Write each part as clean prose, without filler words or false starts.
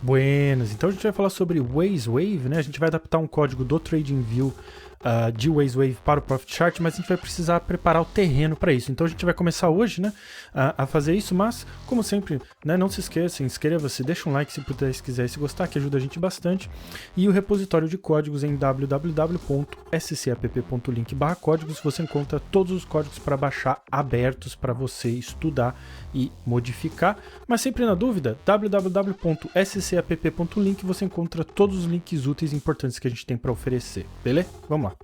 Buenas, então a gente vai falar sobre WazeWave, né? A gente vai adaptar um código do TradingView de WazeWave para o Profit Chart, mas a gente vai precisar preparar o terreno para isso. Então a gente vai começar hoje, né, a fazer isso, mas como sempre, né, não se esqueça, inscreva-se, deixa um like se puder, se quiser, se gostar, que ajuda a gente bastante. E o repositório de códigos em www.scapp.link/códigos, você encontra todos os códigos para baixar abertos para você estudar e modificar. Mas sempre na dúvida, www.scapp.link, você encontra todos os links úteis e importantes que a gente tem para oferecer, beleza? Vamos lá.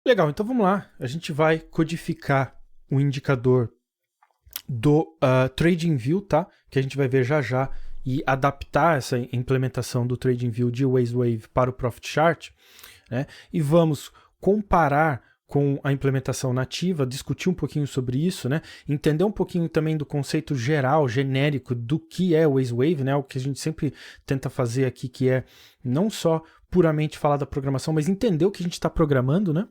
Legal, então vamos lá. A gente vai codificar o indicador do TradingView, tá? Que a gente vai ver já já, e adaptar essa implementação do TradingView de WazeWave para o Profit Chart, né? E vamos comparar com a implementação nativa, discutir um pouquinho sobre isso, né? Entender um pouquinho também do conceito geral, genérico do que é o WazeWave, né? O que a gente sempre tenta fazer aqui, que é não só puramente falar da programação, mas entender o que a gente está programando, né?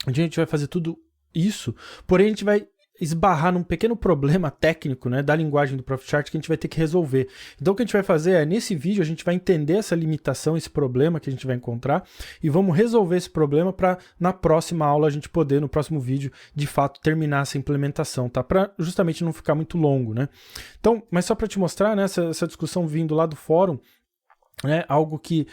Onde a gente vai fazer tudo isso, porém a gente vai esbarrar num pequeno problema técnico, né, da linguagem do Profit Chart que a gente vai ter que resolver. Então o que a gente vai fazer é, nesse vídeo, a gente vai entender essa limitação, esse problema que a gente vai encontrar, e vamos resolver esse problema para, na próxima aula, a gente poder, no próximo vídeo, de fato, terminar essa implementação, tá? Para justamente não ficar muito longo, né? Então, mas só para te mostrar, né, essa discussão vindo lá do fórum, né, algo que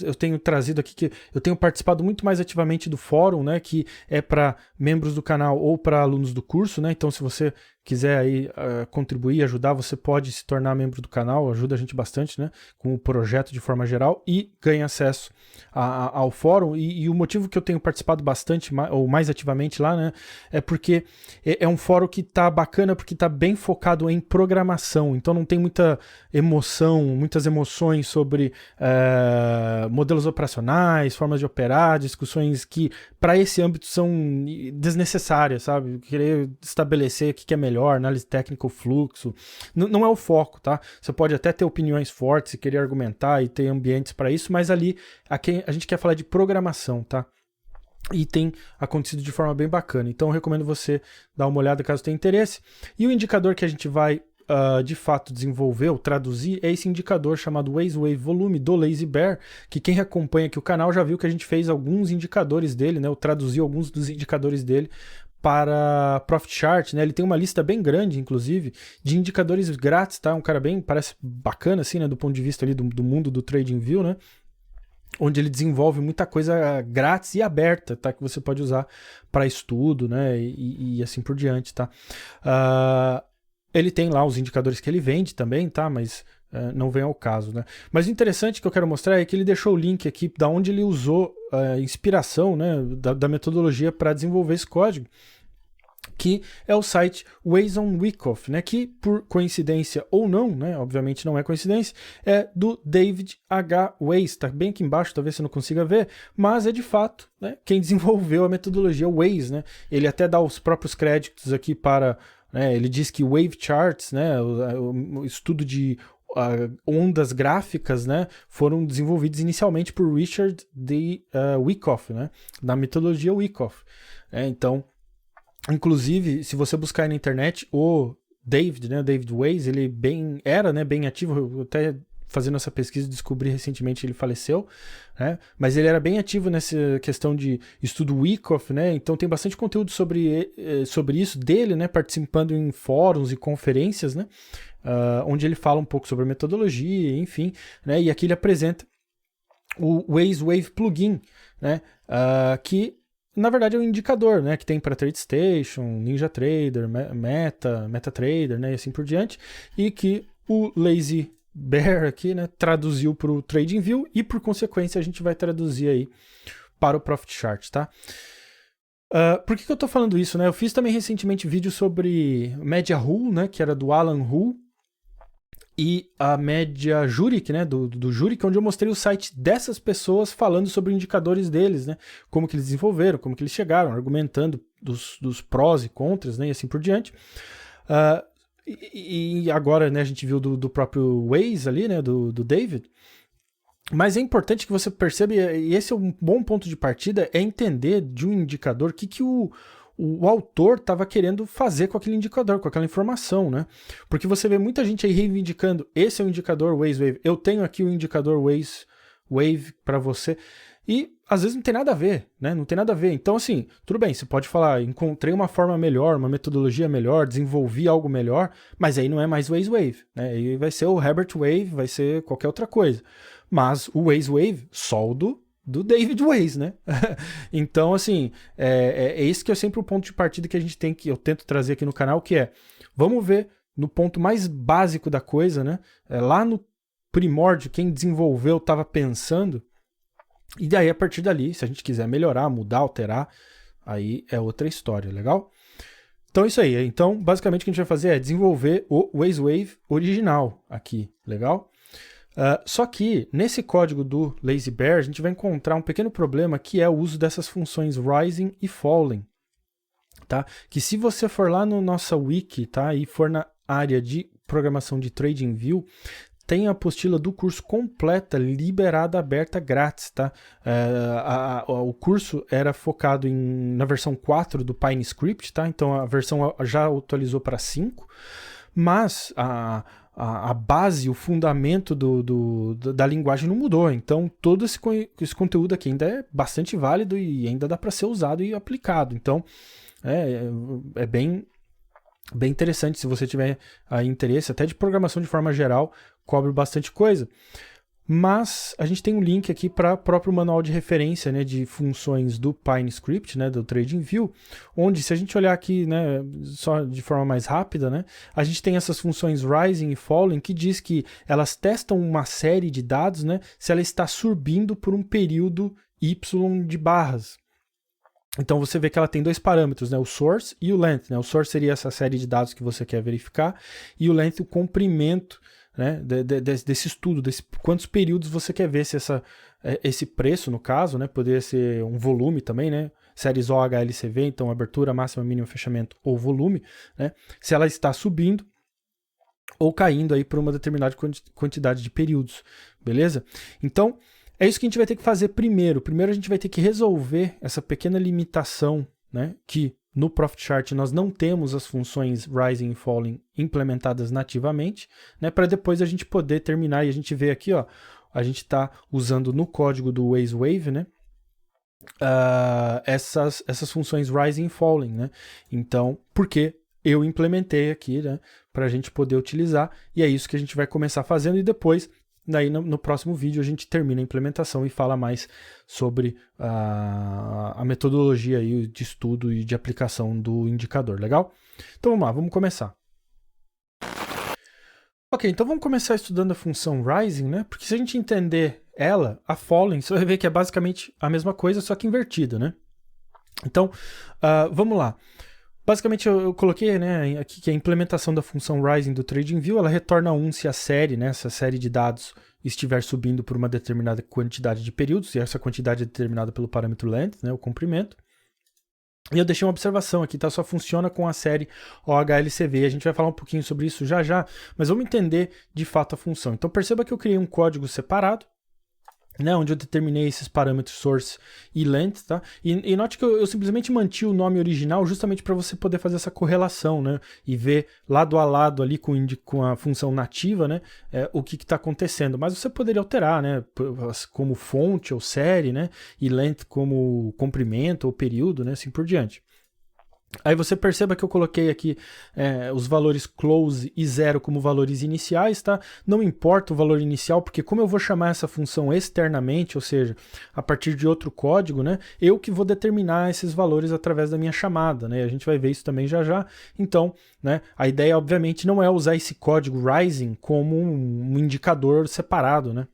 eu tenho trazido aqui, que eu tenho participado muito mais ativamente do fórum, né, que é para membros do canal ou para alunos do curso, né? Então se você quiser aí contribuir, ajudar, você pode se tornar membro do canal, ajuda a gente bastante, né, com o projeto de forma geral, e ganha acesso ao fórum. E o motivo que eu tenho participado bastante, ou mais ativamente lá, né, é porque é um fórum que tá bacana, porque tá bem focado em programação, então não tem muita emoção, muitas emoções sobre modelos operacionais, formas de operar, discussões que para esse âmbito são desnecessárias, sabe? Querer estabelecer o que é melhor, análise técnica, o fluxo, não é o foco, tá? Você pode até ter opiniões fortes e querer argumentar e ter ambientes para isso, mas ali a gente quer falar de programação, tá? E tem acontecido de forma bem bacana, então eu recomendo você dar uma olhada caso tenha interesse. E o indicador que a gente vai de fato desenvolver ou traduzir é esse indicador chamado WazeWave Volume do Lazy Bear, que quem acompanha aqui o canal já viu que a gente fez alguns indicadores dele, né? Eu traduzi alguns dos indicadores dele para Profit Chart, né? Ele tem uma lista bem grande, inclusive, de indicadores grátis, tá? Um cara bem, parece bacana assim, né? Do ponto de vista ali do mundo do TradingView, né? Onde ele desenvolve muita coisa grátis e aberta, tá? Que você pode usar para estudo, né? E assim por diante, tá? Ele tem lá os indicadores que ele vende também, tá? Mas não vem ao caso, né? Mas o interessante que eu quero mostrar é que ele deixou o link aqui da onde ele usou a inspiração, né, da metodologia para desenvolver esse código, que é o site Waze on Wyckoff, né? Que por coincidência ou não, né? Obviamente não é coincidência, é do David H. Waze, tá bem aqui embaixo, talvez você não consiga ver, mas é de fato, né, quem desenvolveu a metodologia Waze, né? Ele até dá os próprios créditos aqui para ele diz que Wave Charts, né, o estudo de ondas gráficas, né, foram desenvolvidos inicialmente por Richard D. Wyckoff, né, da metodologia Wyckoff. Então, inclusive, se você buscar aí na internet, o David, né, David Waze, ele era bem ativo, eu até fazendo essa pesquisa descobri recentemente ele faleceu, né? Mas ele era bem ativo nessa questão de estudo Wyckoff, né? Então tem bastante conteúdo sobre isso dele, né? Participando em fóruns e conferências, né? Onde ele fala um pouco sobre a metodologia, enfim, né? E aqui ele apresenta o WazeWave Plugin, né? Que na verdade é um indicador, né? Que tem para TradeStation, NinjaTrader, MetaTrader, né? E assim por diante, e que o Lazy Bear aqui, né, traduziu para o TradingView e por consequência a gente vai traduzir aí para o Profit Chart, tá? Por que eu tô falando isso, né? Eu fiz também recentemente vídeo sobre média Hull, né, que era do Alan Hull, e a média Jurek, né, do Jurek, onde eu mostrei o site dessas pessoas falando sobre indicadores deles, né, como que eles desenvolveram, como que eles chegaram, argumentando dos prós e contras, né, e assim por diante. E agora, né, a gente viu do próprio Waze ali, né, do David, Mas é importante que você perceba, e esse é um bom ponto de partida, é entender de um indicador o que o autor estava querendo fazer com aquele indicador, com aquela informação, né? Porque você vê muita gente aí reivindicando, esse é o indicador Waze Wave, eu tenho aqui o indicador Waze Wave para você, e às vezes não tem nada a ver, né? Não tem nada a ver. Então, assim, tudo bem, você pode falar, encontrei uma forma melhor, uma metodologia melhor, desenvolvi algo melhor, mas aí não é mais Waze Wave, né? Aí vai ser o Herbert Wave, vai ser qualquer outra coisa. Mas o Waze Wave, só o do David Waze, né? Então, assim, é esse que é sempre o ponto de partida que a gente tem, que eu tento trazer aqui no canal, que é, vamos ver no ponto mais básico da coisa, né? Lá no primórdio, quem desenvolveu estava pensando, e daí a partir dali, se a gente quiser melhorar, mudar, alterar, aí é outra história, legal? Então é isso aí. Então, basicamente o que a gente vai fazer é desenvolver o Waze Wave original aqui, legal? Só que nesse código do Lazy Bear a gente vai encontrar um pequeno problema, que é o uso dessas funções rising e falling, tá? Que se você for lá no nossa wiki, tá? E for na área de programação de TradingView, tem a apostila do curso completa, liberada, aberta, grátis, tá? O curso era focado na versão 4 do PineScript, tá? Então a versão já atualizou para 5, mas a base, o fundamento da linguagem não mudou. Então todo esse conteúdo aqui ainda é bastante válido e ainda dá para ser usado e aplicado. Então é bem interessante se você tiver interesse, até de programação de forma geral, cobre bastante coisa. Mas a gente tem um link aqui para o próprio manual de referência, né, de funções do PineScript, né, do TradingView, onde, se a gente olhar aqui, né, só de forma mais rápida, né, a gente tem essas funções rising e falling, que diz que elas testam uma série de dados, né, se ela está subindo por um período y de barras. Então você vê que ela tem dois parâmetros, né? O source e o length, né? O source seria essa série de dados que você quer verificar, e o length, o comprimento, né, desse estudo, quantos períodos você quer ver se esse preço, no caso, né, poderia ser um volume também, né? Séries OHLCV, então abertura, máxima, mínimo, fechamento ou volume, né? Se ela está subindo ou caindo aí por uma determinada quantidade de períodos, beleza? Então, é isso que a gente vai ter que fazer primeiro. Primeiro a gente vai ter que resolver essa pequena limitação, né, que no Profit Chart nós não temos as funções rising e falling implementadas nativamente, né, para depois a gente poder terminar. E a gente vê aqui, ó, a gente está usando no código do Waze Wave, né, essas funções rising e falling, né? Então, porque eu implementei aqui, né, para a gente poder utilizar, e é isso que a gente vai começar fazendo, e depois, daí no próximo vídeo, a gente termina a implementação e fala mais sobre a metodologia aí de estudo e de aplicação do indicador, legal? Então vamos lá, vamos começar. Ok, então vamos começar estudando a função rising, né? Porque se a gente entender ela, a falling, você vai ver que é basicamente a mesma coisa, só que invertida, né? Então, vamos lá. Basicamente eu coloquei, né, aqui que a implementação da função rising do TradingView, ela retorna 1 se a série, né, essa série de dados estiver subindo por uma determinada quantidade de períodos, e essa quantidade é determinada pelo parâmetro length, né, o comprimento. E eu deixei uma observação aqui, tá? Só funciona com a série OHLCV. A gente vai falar um pouquinho sobre isso já já, mas vamos entender de fato a função. Então perceba que eu criei um código separado, né, onde eu determinei esses parâmetros source e length, tá? E note que eu simplesmente mantive o nome original justamente para você poder fazer essa correlação, né, e ver lado a lado ali com a função nativa, né, o que está acontecendo. Mas você poderia alterar, né, como fonte ou série, né, e length como comprimento ou período, né, assim por diante. Aí você perceba que eu coloquei aqui os valores close e 0 como valores iniciais, tá? Não importa o valor inicial, porque como eu vou chamar essa função externamente, ou seja, a partir de outro código, né? Eu que vou determinar esses valores através da minha chamada, né? A gente vai ver isso também já já. Então, né, a ideia, obviamente, não é usar esse código rising como um indicador separado, né?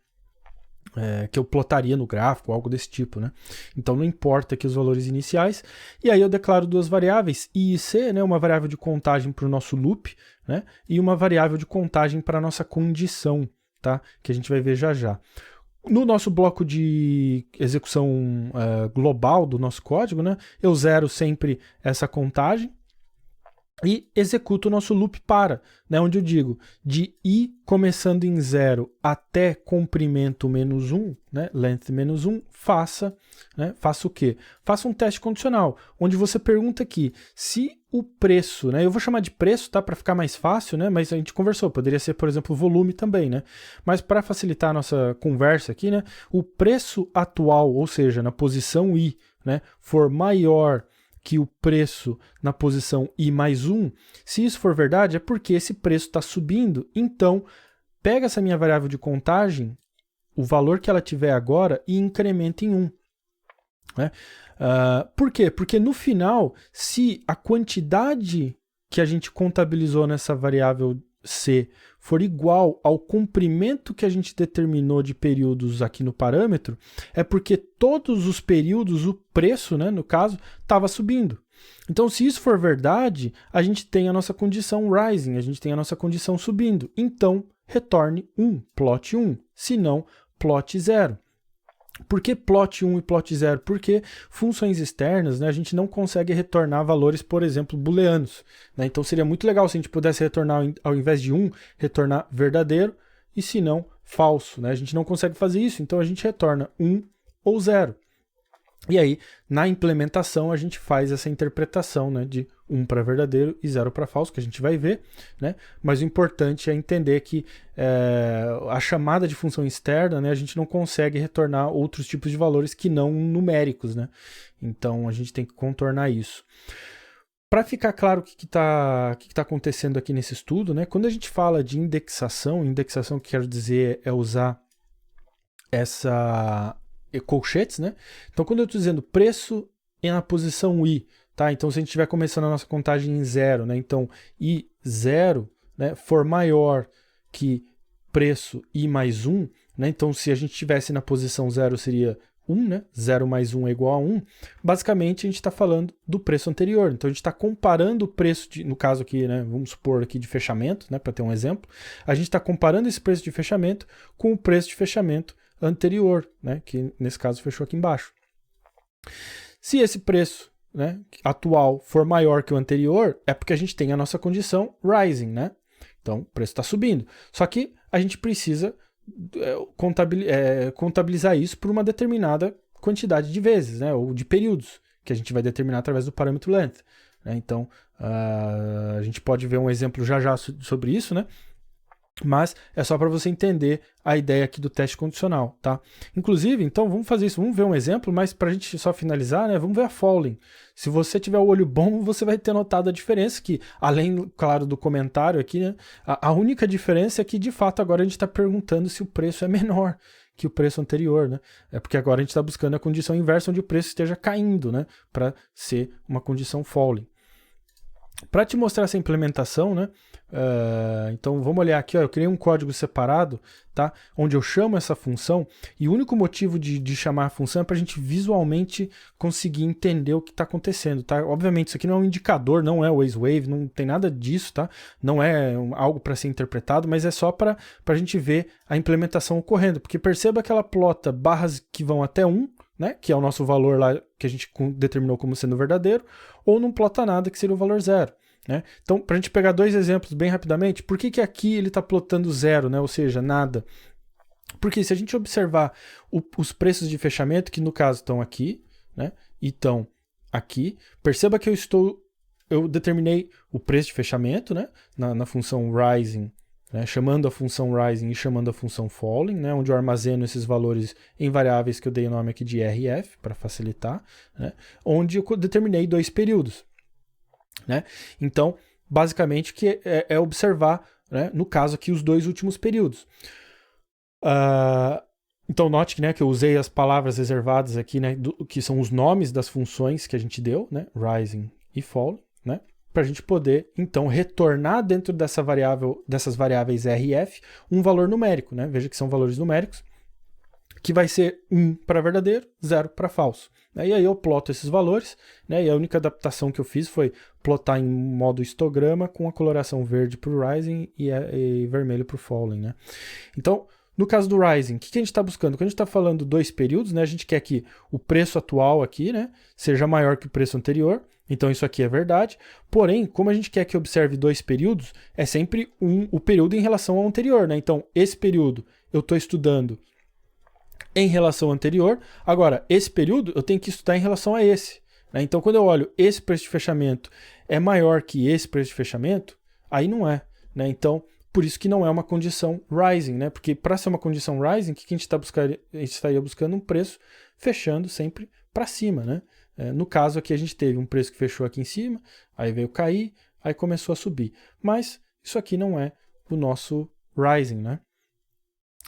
Que eu plotaria no gráfico, algo desse tipo, né? Então não importa aqui os valores iniciais, e aí eu declaro duas variáveis, I e C, né? Uma variável de contagem para o nosso loop, né? E uma variável de contagem para a nossa condição, tá? Que a gente vai ver já já. No nosso bloco de execução global do nosso código, né? Eu zero sempre essa contagem, e executo o nosso loop para, né, onde eu digo de i começando em 0 até comprimento menos 1, né, length menos 1, faça o quê? Faça um teste condicional, onde você pergunta aqui se o preço, né, eu vou chamar de preço, tá, para ficar mais fácil, né, mas a gente conversou, poderia ser, por exemplo, volume também, né, mas para facilitar a nossa conversa aqui, né, o preço atual, ou seja, na posição i, né, for maior que o preço na posição i mais 1, se isso for verdade, é porque esse preço está subindo. Então, pega essa minha variável de contagem, o valor que ela tiver agora, e incrementa em 1. Né? Por quê? Porque no final, se a quantidade que a gente contabilizou nessa variável C for igual ao comprimento que a gente determinou de períodos aqui no parâmetro, é porque todos os períodos, o preço, né, no caso, estava subindo. Então, se isso for verdade, a gente tem a nossa condição rising, a gente tem a nossa condição subindo. Então, retorne 1, plot 1, se não, plot 0. Por que plot 1 e plot 0? Porque funções externas, né, a gente não consegue retornar valores, por exemplo, booleanos. Né? Então seria muito legal se a gente pudesse retornar, ao invés de 1, retornar verdadeiro, e se não, falso. Né? A gente não consegue fazer isso, então a gente retorna 1 ou 0. E aí, na implementação, a gente faz essa interpretação, né, de 1 para verdadeiro e 0 para falso, que a gente vai ver, né? Mas o importante é entender que a chamada de função externa, né, a gente não consegue retornar outros tipos de valores que não numéricos, né? Então, a gente tem que contornar isso. Para ficar claro o que está acontecendo aqui nesse estudo, né, quando a gente fala de indexação que quero dizer é usar essa colchetes, né? Então, quando eu estou dizendo preço na posição i, tá? Então, se a gente estiver começando a nossa contagem em 0, né? Então, i0, né, for maior que preço i mais 1, né? Então, se a gente estivesse na posição 0, seria 1, né? 0 mais 1 é igual a 1. Basicamente, a gente está falando do preço anterior. Então, a gente está comparando o preço, no caso aqui, né? Vamos supor aqui de fechamento, né? Para ter um exemplo. A gente está comparando esse preço de fechamento com o preço de fechamento anterior, né, que nesse caso fechou aqui embaixo. Se esse preço, né, atual for maior que o anterior, é porque a gente tem a nossa condição rising, né? Então, o preço está subindo. Só que a gente precisa contabilizar isso por uma determinada quantidade de vezes, né, ou de períodos, que a gente vai determinar através do parâmetro length. Né? Então, a gente pode ver um exemplo já sobre isso, né? Mas é só para você entender a ideia aqui do teste condicional, tá? Inclusive, então, vamos fazer isso, vamos ver um exemplo, mas para a gente só finalizar, né, vamos ver a falling. Se você tiver o olho bom, você vai ter notado a diferença, que além, claro, do comentário aqui, né, a única diferença é que, de fato, agora a gente está perguntando se o preço é menor que o preço anterior, né? É porque agora a gente está buscando a condição inversa, onde o preço esteja caindo, né, para ser uma condição falling. Para te mostrar essa implementação, né? Então vamos olhar aqui, ó, eu criei um código separado, tá? Onde eu chamo essa função, e o único motivo de chamar a função é para a gente visualmente conseguir entender o que está acontecendo, tá? Obviamente isso aqui não é um indicador, não é o WazeWave, não tem nada disso, tá? Não é algo para ser interpretado, mas é só para a gente ver a implementação ocorrendo, porque perceba que ela plota barras que vão até 1, né, que é o nosso valor lá que a gente determinou como sendo verdadeiro, ou não plota nada, que seria o valor 0. Né? Então, para a gente pegar dois exemplos bem rapidamente, por que aqui ele está plotando 0, né, ou seja, nada? Porque se a gente observar os preços de fechamento, que no caso estão aqui, né, e estão aqui, perceba que eu determinei o preço de fechamento, né, na função rising, né, chamando a função rising e chamando a função falling, né, onde eu armazeno esses valores em variáveis que eu dei o nome aqui de RF, para facilitar, né, onde eu determinei 2 períodos. Né? Então, basicamente, que é observar, né, no caso aqui, os 2 últimos períodos. Então, note que, né, que eu usei as palavras reservadas aqui, né, que são os nomes das funções que a gente deu, né, rising e falling, né, para a gente poder, então, retornar dentro dessas variáveis RF um valor numérico. Né? Veja que são valores numéricos, que vai ser 1 para verdadeiro, 0 para falso. E aí eu ploto esses valores, né? E a única adaptação que eu fiz foi plotar em modo histograma com a coloração verde para o rising e vermelho para o falling. Né? Então, No caso do Rising, o que a gente está buscando? Quando a gente está falando 2 períodos, né, a gente quer que o preço atual aqui, né, seja maior que o preço anterior. Então isso aqui é verdade. Porém, como a gente quer que observe 2 períodos, é sempre o período em relação ao anterior, né? Então esse período eu estou estudando em relação ao anterior. Agora, esse período eu tenho que estudar em relação a esse, né? Então quando eu olho esse preço de fechamento é maior que esse preço de fechamento, aí não é, né? Então por isso que não é uma condição rising, né? Porque para ser uma condição rising, o que a gente está buscando? A gente estaria buscando um preço fechando sempre para cima, né? No caso aqui a gente teve um preço que fechou aqui em cima, aí veio cair, aí começou a subir. Mas isso aqui não é o nosso rising, né?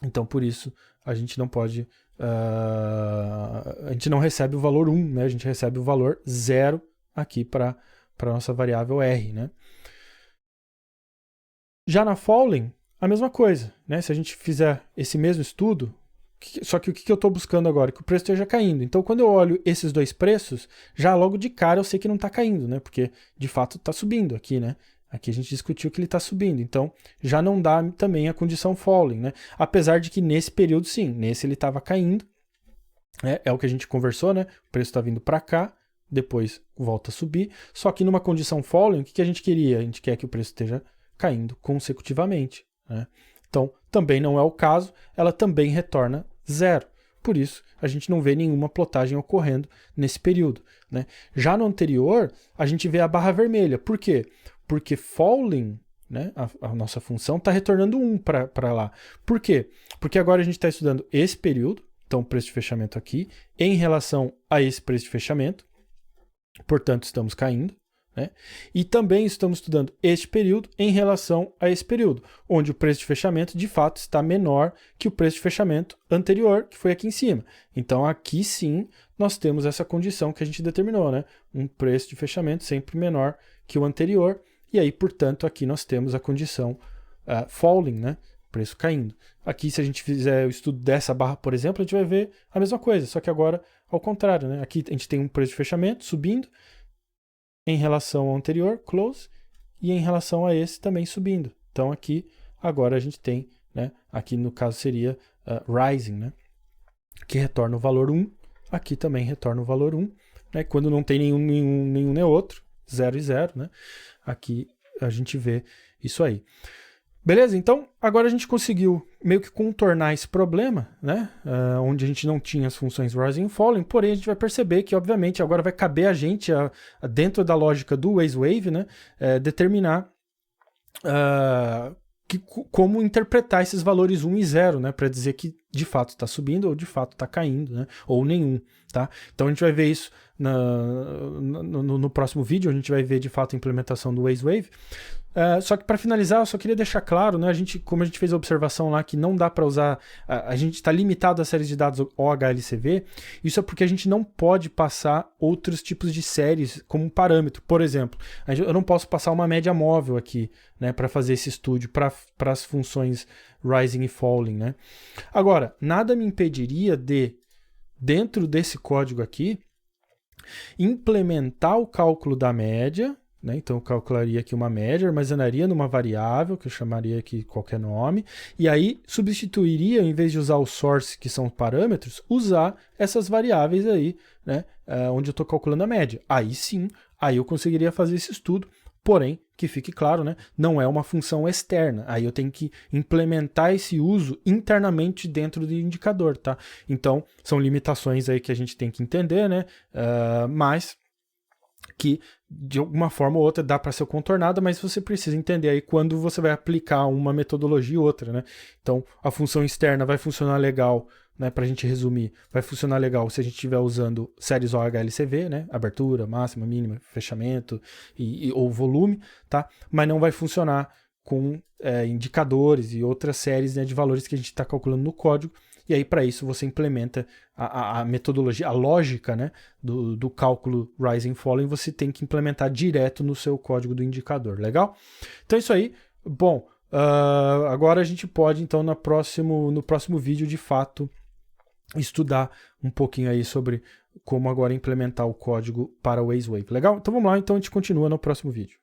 Então por isso a gente não pode, a gente não recebe o valor 1, né? A gente recebe o valor 0 aqui para a nossa variável R, né? Já na falling, a mesma coisa, né? Se a gente fizer esse mesmo estudo, só que o que eu estou buscando agora? Que o preço esteja caindo. Então, quando eu olho esses 2 preços, já logo de cara eu sei que não está caindo, né? Porque, de fato, está subindo aqui, né? Aqui a gente discutiu que ele está subindo. Então, já não dá também a condição falling, né? Apesar de que nesse período, sim, nesse ele estava caindo. É o que a gente conversou, né? O preço está vindo para cá, depois volta a subir. Só que numa condição falling, o que a gente queria? A gente quer que o preço esteja caindo consecutivamente, né? Então, também não é o caso, ela também retorna 0. Por isso, a gente não vê nenhuma plotagem ocorrendo nesse período, né? Já no anterior, a gente vê a barra vermelha. Por quê? Porque falling, né, a nossa função, está retornando 1 para lá. Por quê? Porque agora a gente está estudando esse período, então o preço de fechamento aqui, em relação a esse preço de fechamento, portanto, estamos caindo. Né? E também estamos estudando este período em relação a esse período, onde o preço de fechamento de fato está menor que o preço de fechamento anterior, que foi aqui em cima. Então aqui sim nós temos essa condição que a gente determinou, né? Um preço de fechamento sempre menor que o anterior, e aí, portanto, aqui nós temos a condição falling, né? Preço caindo. Aqui, se a gente fizer o estudo dessa barra, por exemplo, a gente vai ver a mesma coisa, só que agora ao contrário, né? Aqui a gente tem um preço de fechamento subindo, em relação ao anterior, close, e em relação a esse também subindo. Então aqui, agora a gente tem, né, aqui no caso seria rising, né, que retorna o valor 1, aqui também retorna o valor 1, né, quando não tem nenhum nem outro, 0 e 0, né, aqui a gente vê isso aí. Beleza? Então, agora a gente conseguiu meio que contornar esse problema, né? Onde a gente não tinha as funções rising e falling, porém a gente vai perceber que, obviamente, agora vai caber a gente, dentro da lógica do WaveWave, né? Determinar como interpretar esses valores 1 e 0, né? Para dizer que de fato está subindo ou de fato está caindo, né? Ou nenhum, tá? Então a gente vai ver isso no próximo vídeo, a gente vai ver de fato a implementação do WaveWave. Só que para finalizar, eu só queria deixar claro, né, como a gente fez a observação lá que não dá para usar, a gente está limitado à série de dados OHLCV, isso é porque a gente não pode passar outros tipos de séries como parâmetro. Por exemplo, eu não posso passar uma média móvel aqui, né, para fazer esse estudo para as funções rising e falling, né. Agora, nada me impediria de, dentro desse código aqui, implementar o cálculo da média, né? Então eu calcularia aqui uma média, armazenaria numa variável, que eu chamaria aqui qualquer nome, e aí substituiria, em vez de usar o source, que são parâmetros, usar essas variáveis aí, né? Onde eu estou calculando a média. Aí sim, aí eu conseguiria fazer esse estudo, porém, que fique claro, né? Não é uma função externa. Aí eu tenho que implementar esse uso internamente dentro do indicador, tá? Então, são limitações aí que a gente tem que entender, né? Mas que de alguma forma ou outra dá para ser contornada, mas você precisa entender aí quando você vai aplicar uma metodologia ou outra, né? Então, a função externa vai funcionar legal, né, para a gente resumir, vai funcionar legal se a gente estiver usando séries OHLCV, né, abertura, máxima, mínima, fechamento ou volume, tá? Mas não vai funcionar com indicadores e outras séries, né, de valores que a gente está calculando no código. E aí, para isso, você implementa a metodologia, a lógica, né, do cálculo rising e falling, você tem que implementar direto no seu código do indicador. Legal? Então é isso aí. Bom, agora a gente pode, então, no próximo vídeo, de fato, estudar um pouquinho aí sobre como agora implementar o código para o WaveWave. Legal? Então vamos lá, então a gente continua no próximo vídeo.